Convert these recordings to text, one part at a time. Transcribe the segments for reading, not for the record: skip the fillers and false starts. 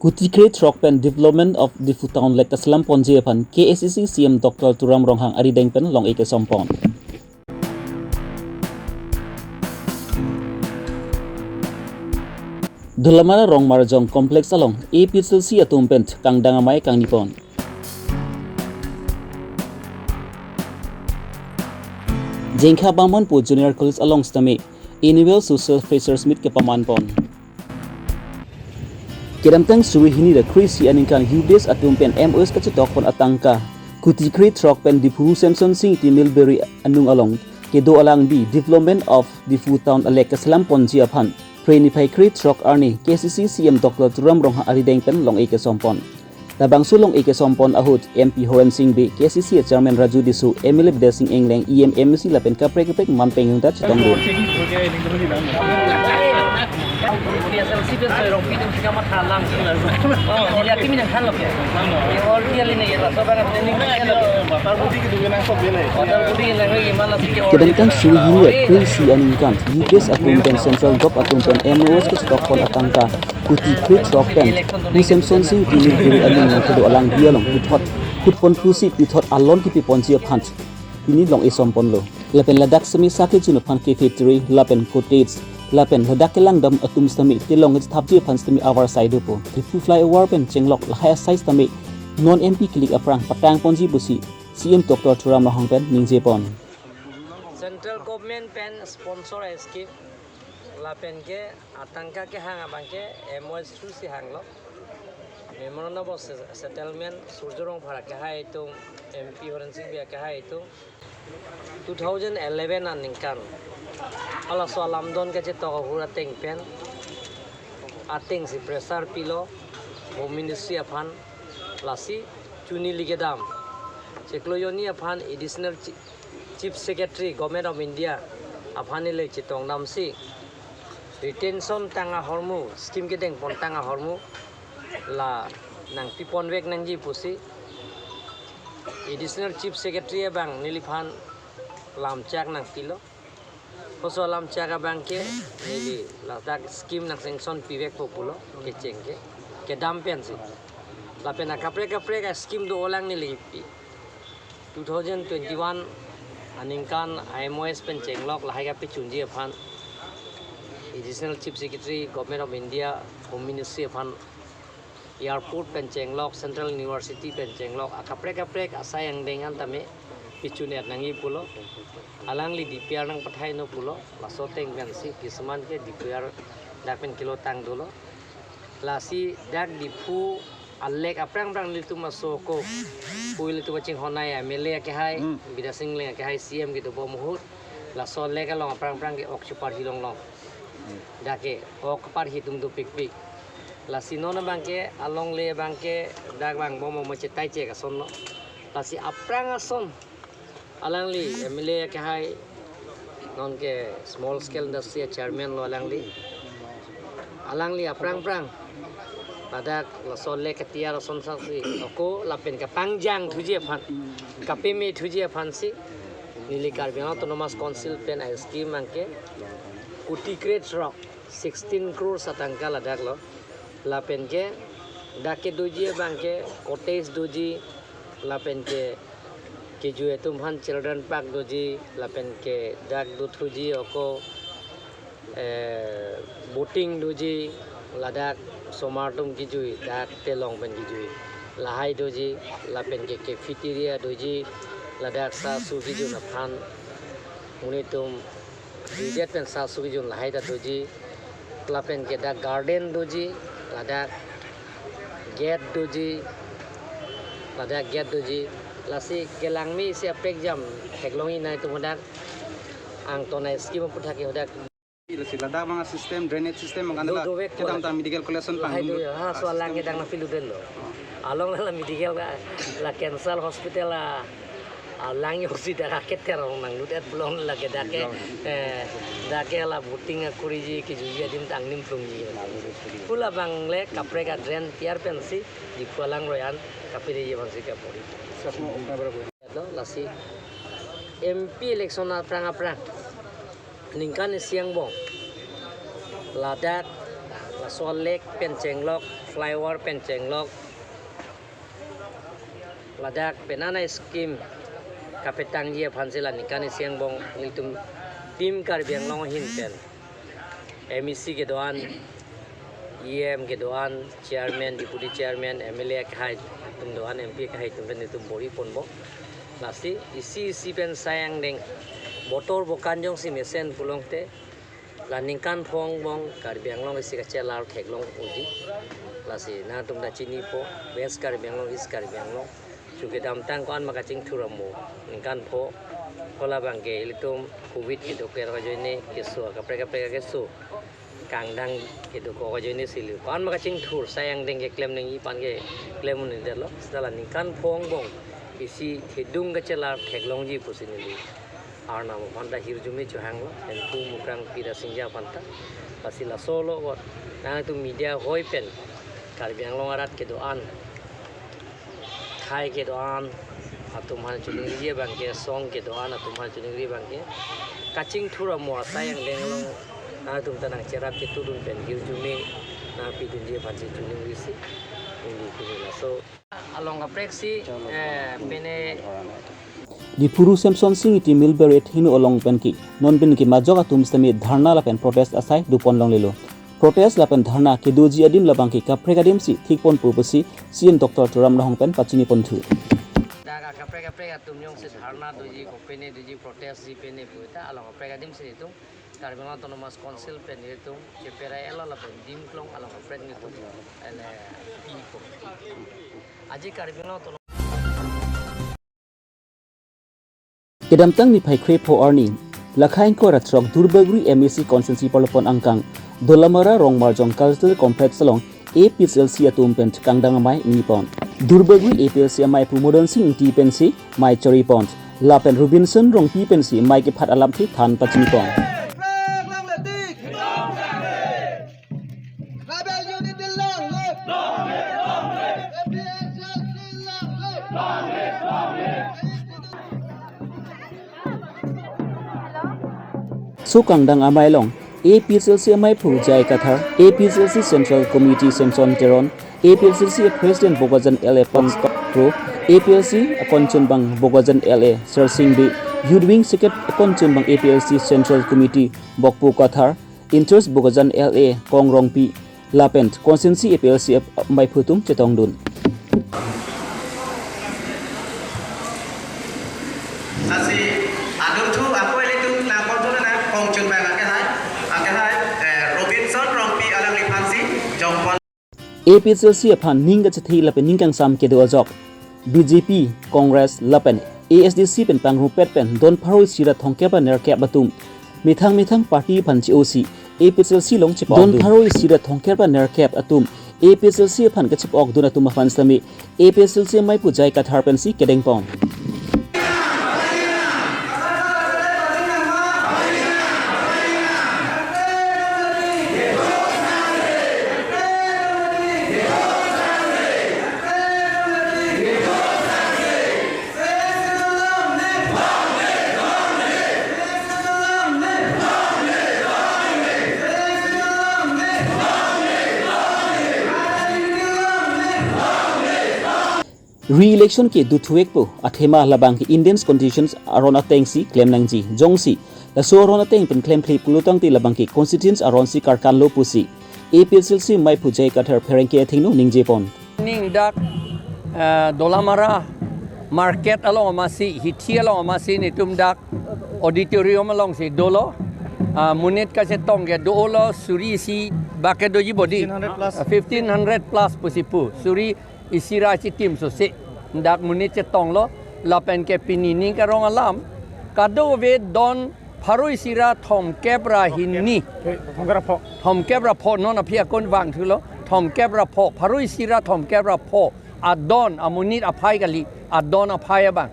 Kutikre Trokpen Development of the Futown Lek Taslam Ponjepan KSCC CM Dr. Turam Ronghang Aridengpen Long Eke Sompon. Dulamana Rong Marjong Complex along A PCC Atumpent Kang Dangamay Kang Nipon. Jengkha Bambanpu Junior College along Stame Annual Social Freshers Meet Kepamanpon. Kiramtang suri hini da Chris Aningkan Hubes Atumpen MOS Kachitok pon Atangka Kutikre Trokpen Dipu Samson Sing ti Milbury Anung along Kedo alang bi Development of the Futown Alek Kaslam Ponji Aphan Prenify Kre Trok Arni KCC CM Dr. Turam Ronghang Aridengpen Long Eke Sompon. Tabang sulong Eke Sompon ahut MP Horan Singh B KCC Chairman Raju Disu MLF Desing Engleng EMMC Lapen Kaprek Mampeng Yung Dach Tongdo. Kebanyakan suhu krisi aningkan Hubes Atumpen Central Gop Atumpen MOS ke Stockholm Atangka Kutikre Trokpen Ni Samson Sing Dili Diri Aling yang kedua alang dia long Puthot Putpon Pusi Puthot Alon Kipi Ponji Aphan Ini long Esompon lo Lapen Ladak Semi Sakit Junupan Ke Factory Lapen Cottage Lapen Ladak Kelang Dam Atum Stami Tilong It's Tapji Aphan Stami Our Side Po Tripu Fly Awar Pen Chenglok Lahaya Size Stami Non MP Klik Aprang Patang Ponji Busi CM Dr. Turam Ronghang Pen Ning Jepon Central Government pen sponsor scheme Lapen ke Atangka ke hang abang ke MOS Susi hang lo Memorandum of Settlement Surjorong Phara ke hai itu MP Horan Singh ke hai itu 2011 aningkan ala so alamdon ke cetok hura teng pen ating si pressure pilo Home Ministry Aphan lasi Chuni Ligedam Chekloyoni Aphan Additional Chief Secretary Government of India Aphan ile cetong nam si retention tanga hormu scheme ke deng pon tanga hormu la nang tipon wek nang ji pusi Additional Chief Secretary bang niliphan lam chak nang pilo Koso lam chak bang ke nili ladak scheme nang sanction pivek populo ke cengke ke dampen si la pena kapre ka scheme do olang nili 2021 aningkan IMOS pen cenglok lahai ka pichunji Aphan Additional Chief Secretary Government of India Home Ministry Aphan Airport pen cenglok Central University pen cenglok kapre asayang dengan tame pichunet nangi pulo alang li DPR nang pathai no pulo lasoteng pen si kisman ke DPR dak pen kilo tang dolo lasi dak dipu alek aprang li tu masoko puil tu bacing honai MLA ke hai bidasing le ke hai CM gitu bomuhut la solle ka long aprang ke occupar hilong long dake occupar hitum du pik la sinona bangke along le bangke dak bang bomo macetai ce ka sonno la si aprang ason alang li MLA ke hai non ke small scale industry chairman lo alang li aprang pada solle ketia son saksi aku lapen ka pangjang thuji Aphan kapeme thuji Aphan si nili Karbi Autonomous Council pen ai scheme angke Kutikre Trok 16 crore satangka ladak lo lapen ke dake doji bangke cottage doji lapen ke ju Tumhan Children Park doji lapen ke dak do thuji oko boating doji ladak somartum kijui dak telong pen kijui lahai doji lapen ke cafeteria doji ladak sa su kijun Aphan munitum dijet pen sa su kijun lahai da doji lapen ke dak garden doji ladak gate doji lasi kelangmi si apek jam heklongi nai tu hodak ang tonai scheme puthake hodak Ladak mga system, drainage system, maganda kita ang medical collection pang. Ha, so lang kita na filudel lo. Along la medical la cancel hospital la lang yo si daraket terong nang ludet belum la gedake dake la buting kuriji ki juja dim tang nim plungi. Pula bang le kapre ka drain tiar pensi di pulang royan kapire je bansi ka pori. Lo la si MP election na prang ningkan siang bong ladak soal lake pen cenglok flyover pen cenglok ladak penana scheme kapetang dia phansela nikani siang bong litum tim Karbi Longri hin pen MEC ke doan EM ke doan chairman deputy chairman MLA khai tum doan MP khai tum pen tum bori ponbo lasi isi pen sayang deng motor bukan jong si mesen pulong te laningkan phong bong Karbi Longri si kache lar kheklong uji lasi na tum da chini po west Karbi Longri is Karbi Longri chuke dam tang kon maka ching thuramu ningkan po kola bangke ilitum covid ki doker ka joine kesu kapre kesu kangdang itu ko joine silu kon maka ching thur sayang deng ke claim nang i pan ke claim ni derlo stala ningkan phong bong isi hidung kache lar kheklong ji pusinili arna mo panta hirjumi chuhanglo enpu mukrang pira singja panta pasila solo got na tu media hoi pen Karbi Longri arat ke doan khai ke doan atumhan chuningri bangke song ke doan atumhan chuningri bangke kaching thura mo sayang lenglong na tum tanang cerap ke turun pen hirjumi na pidunji phansi chuningri si ini kunila so along apreksi pene di puru Samson sing iti Milberet hinu olong penki non bin ki majok atum stami dharna la pen protest asai dupon long lilo protest la pen dharna ke doji adim la bangki kapre kadim si thikpon purpose CM Dr. Turam Rahong pen pachini ponthu daga kapre atum yong se dharna doji kopene doji protest ji pene puita along kapre kadim si itu Karbi Longri Autonomous Council pen itu cepera elo la pen dim klong along kapre ni tu ele pi ko aji Karbi Longri kedam tang ni phai khre pho arni lakhain ko ratrok durbagri MEC consensi polopon angkang dolamara rongmar jong cultural complex salong APLC atum pen kangdang mai nipon durbagri APLC mai promotion sing ti pensi mai chori pont lapen Robinson rong pi pensi mai ke phat alam thi than pachini pon so kangdang amai long APLC amai phu jai kathar APLC Central Committee Samson Teron APLC President Bogajan LA Pans Pro APLC Akonchen Bang Bogajan LA Sir Singbi Youth Wing Secret Akonchen Bang APLC Central Committee Bokpu Kathar Interest Bogajan LA Kongrong Pi Lapent Consensi APLC amai phutum chetong dun APLC aphan ninga chathi lapen ningkang sam ke do ajok BJP Congress lapen ASDC pen pangru pet pen don pharoi sira thongke ba ner ke batum mithang party phanchi OC APLC long chip don pharoi sira thongke ba ner ke atum APLC aphan ke chip ok dun atum afan sami APLC mai pu jai ka thar pen si kedeng pon re-election ke duthwek po athema labang ki Indians conditions arona tengsi claim nangji jongsi la so arona teng pen claim khlei pulutang ti labang ki constituents aron si karkan lo pusi APLC mai phujai kathar phereng ke thingnu ningje pon ning dak dolamara market along amasi hithi along amasi ni tum dak auditorium along si dolo munit ka se tong ge dolo suri si bakke doji body 1500 plus pusipu suri isira ci tim so se dak munit ce tong lo lapen ke pinini ka rong alam kado ve don pharo isira thom kebra hinni thom kebra pho non apia kon wang thulo thom kebra pho pharo isira thom kebra pho adon amunit aphai gali adon aphai bang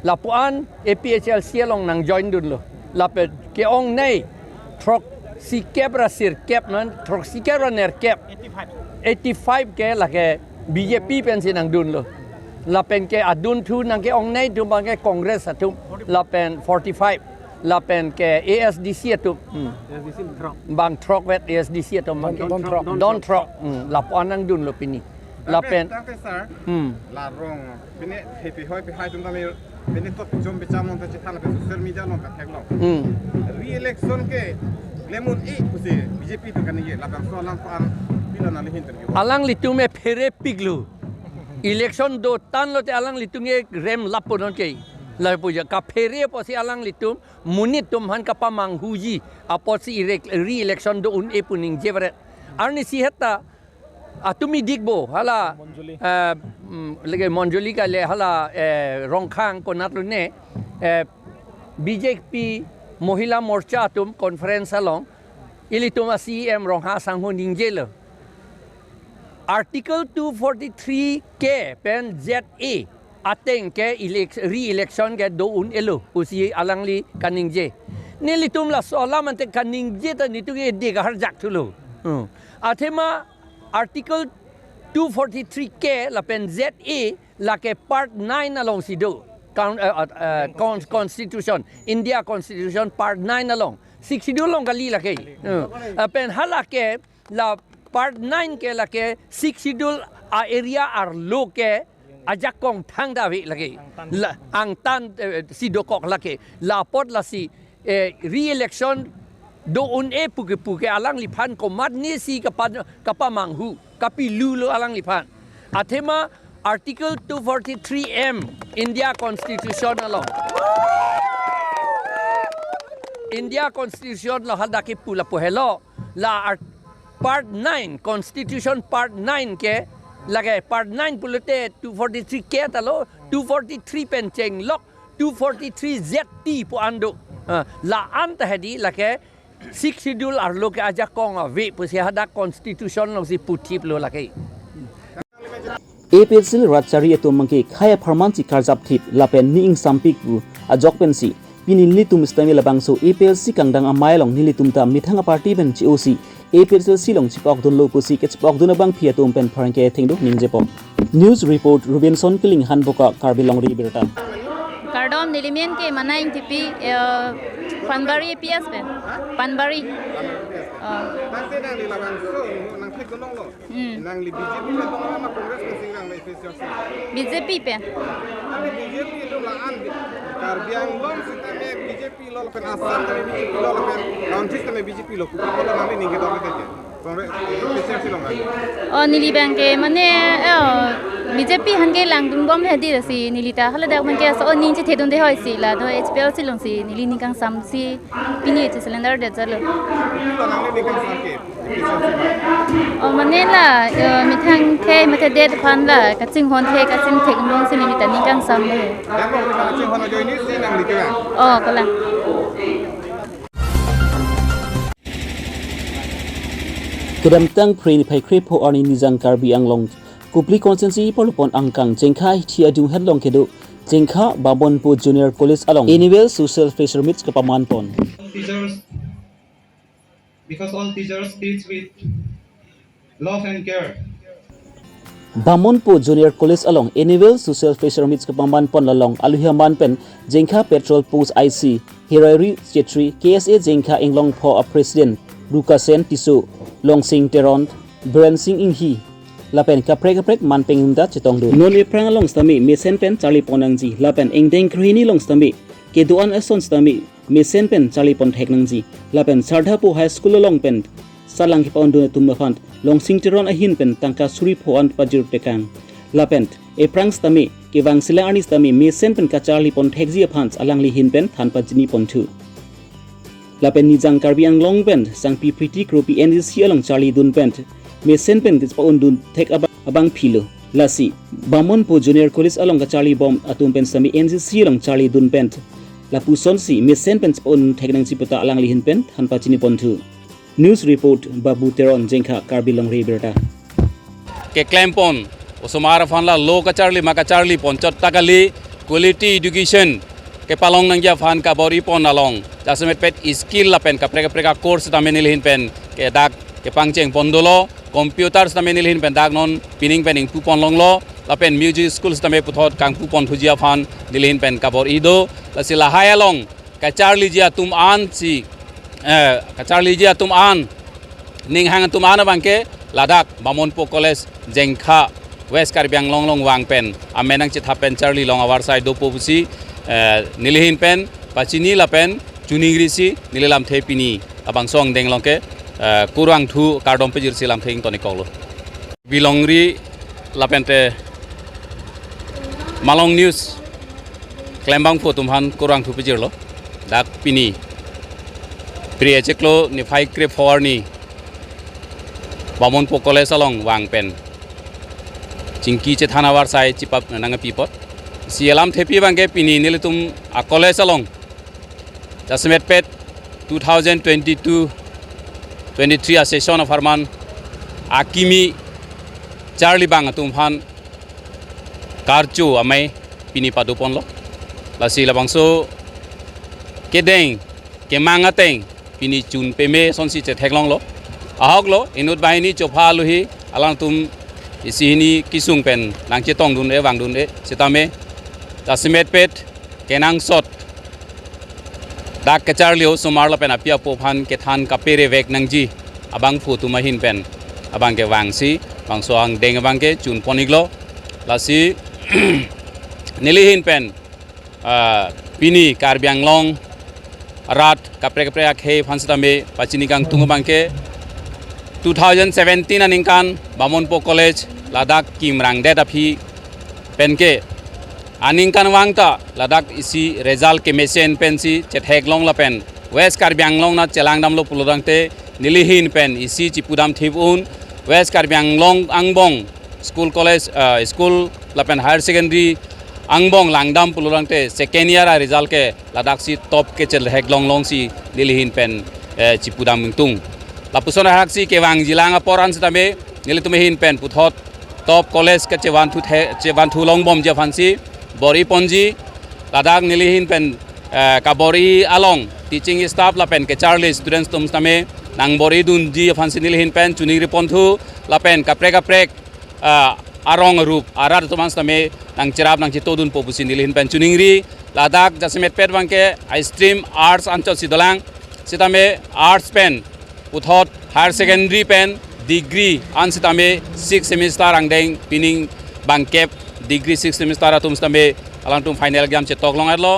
lapuan APHLC long nang join dun lo lapet ke ong nei trok si kebra sir kep nan trok si kebra ner kep 85 ke la ke BJP pen sin ang dun lo la pen ke adun thu nang ke ong nei tu bang ke congress atum la pen 45 la pen ke ASDC tuบางทรอกเวท ASDC tu mang don trok la panang dun lo pini la pen larong pini happy hoy pi hai tum kami pini to jom bicara mon ta cetana pe social media non ka theklo re-election ke lemon e kusi BJP tu kan ye la bang so lang pan pila na lihin ter alang litung me phere piglu election do tan lo te alang litung e rem laponon ke la puja ka phere po si alang litung munit tum han ka pamang huji apo si re-election do un e puning jevret arni si heta atumi digbo hala lege monjoli ka le hala rongkhang ko natlune BJP mohila morcha tum conference along ilitum CM rongha sangho ningjelo article 243 ke pen ZA ateng ke re-election ke do un elo usi alangli kaningje nilitum la sola mante kaningje ta nitu ge de har jak thulu athema article 243 ke la pen ZA la ke part 9 along sido constitution India constitution part 9 along 6 schedule long gali la ke pen hala ke la part 9 ke la ke 6 schedule a area ar lo ke ajak kong thang dawi lagi ang tan sidokok lagi lapot la si re-election do un e puke alang lipan komat ni si kapamanghu kapilu lo alang lipan athema article 243M India constitution along India constitution lo hadaki pula pohelo la part 9 constitution part 9 ke lage part 9 pulute 243 ke talo 243 pencheng lok 243 ZT po ando la anta hedi lage 6 schedule ar lo ke aja kong ve pu si hada constitution lo si putip lo lage APSL Ratchari ato mangke khaya pharmanchi karjap thip lapen ni ing sampik bu ajok pensi pinin litum stami labangso APSC kangdang amailong nilitum ta mithanga party ben COC APSL silong chipok dun lo pusi ke chipok dun bang phia tum pen pharangke thingdu ningjepo news report Robinson Killing Hanboka Karbi Longri Abirta Kardom nilimen ke mana ing tipi Panbari APS ben Panbari Nanti nang di labang so nang klik gunung lo nang li BJP le to na kongres ke singang le official BJP pe BJP itu laan Karbiang lom sitame BJP lo pen asam tame BJP lo pen launchis tame BJP lo ku ko nang ni ngi dor ke kongres official silong niliben ke mane BJP hange langdung bom hedi si nilita hala dak man ke so ni che thedon de hoi si la do HPL silong si nili ni kang sam si pini che cylinder de jalo mane la mi thang the mate de phan la ka ching hon the ka ching thek long si nilita ni kang sam le ko la kedam tang prin phai krepo ani nizang Karbi anglong Kupli constituency polupon angkang jengkha thi adung headlong kedo jengkha Babonpo Junior College along annual social pressure meets kapamanpon teachers because all teachers teach with love and care Babonpo Junior College along annual social pressure meets kapamanpon along aluhia manpen jengkha petrol post IC Hirari Chetri KSA jengkha inglong for a president Lukasen Tiso Longsing Teron Brensing Inghi lapen kaprek manpeng da chetong do non eprang long stami mesen pen Charlie Ponangji lapen engdeng krini long stami keduan ason stami mesen pen Charlie Pon theknangji lapen Sardhapo High School long pen salang hipaun do tumafant long singteron ahin pen tangka suri phoan pajur tekang lapen eprang stami kewang silang ani stami mesen pen ka Charlie Pon thekji aphans alangli hin pen than pajini pon thu lapen nijang Karbi anglong pen sangpi priti kropi NDC along Charlie dun pen mesen pen kis paun dun thek abang philo lasi Babonpo Junior College along ka Charlie Bomb atum pen sami NCC along Charlie dun pen lapu sonsi mesen pen paun thek nang chiputa alang lihin pen han pachini pontu news report Babu Teron jengkha Karbi Longri Abirta ke klempon osomara fanla lo ka Charlie pon chot takali quality education ke palong nang ja fan ka bori pon along jasmet pet skill la pen ka preka course ta menil hin pen ke dak ke pangcheng pondolo computers ta menil hin pen dak non pining pening pupon long lo la pen music schools ta me puthot kang pupon phujia fan dilhin pen ka bor ido la sila hai along ka charli jia tum an si ka charli jia tum an ning hang tum an bangke ladak bamonpo college jengkha west Karbi Anglong wang pen amenang chitha pen charli long awar sai do popusi nilihin pen pachini la pen chuningri si nilelam thepini abang song deng longke kurang thu kardom pejir silam thing toni kolo bilongri lapente malong news klembang pho tumhan kurang thu pejir lo dak pini priye cheklo ni phai kre for ni bamon po college along wang pen chingki che thanawar sai chipap nanga pipot sialam thepi bangke pini nilitum a college along jasmet pet 2022 23 a session of harman akimi charli bang tumhan karchu amai pini padupon lo lasi labangso kedeng kemanga teng pini chun peme sonsi che theklong lo ahok lo inut bahini chopha luhi alang tum isini kisung pen nangche tong dun e wang dun e sitame jasmet pet kenang sot dak kecharlio sumarla pen apia pophan ke than kapere vek nangji abang phu tumahin pen abang ke wangsi bangso ang deng abang ke chun poniglo lasi nilihin pen pini Karbi Anglong rat kapre kapre akhe phansitame pachini kang tungabang ke 2017 aningkan bamonpo college ladak kimrang det aphi penke aningkan wangta ladak isi result ke mesen pensi chetheklong la pen west Karbi Anglong na chelangdam lo pulodangte nilihin pen isi chipudam thibun west Karbi Anglong angbong school college school la pen higher secondary angbong langdam pulodangte second year a result ke ladak si top ke chetheklong long si nilihin pen chipudam tung lapusona haksi ke wang jilanga poran sitame nilitumehin pen puthot top college ke chewan thu long bom je phansi bori ponji ladak nilihin pen kabori along teaching staff la pen ke charli students tum tame nang bori dun ji phansi nilihin pen chuningri ponthu la pen kaprek arong rup arar tuman tame nang chirap nang chitodun popusi nilihin pen chuningri ladak jasmet pet bangke ice stream arts anchol sidolang sitame arts pen uthot higher secondary pen degree ansitame 6 semester angdeng pining bangkep degree 6 semester atum stame alantum final exam che toklong erlo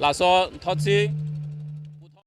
laso thotsi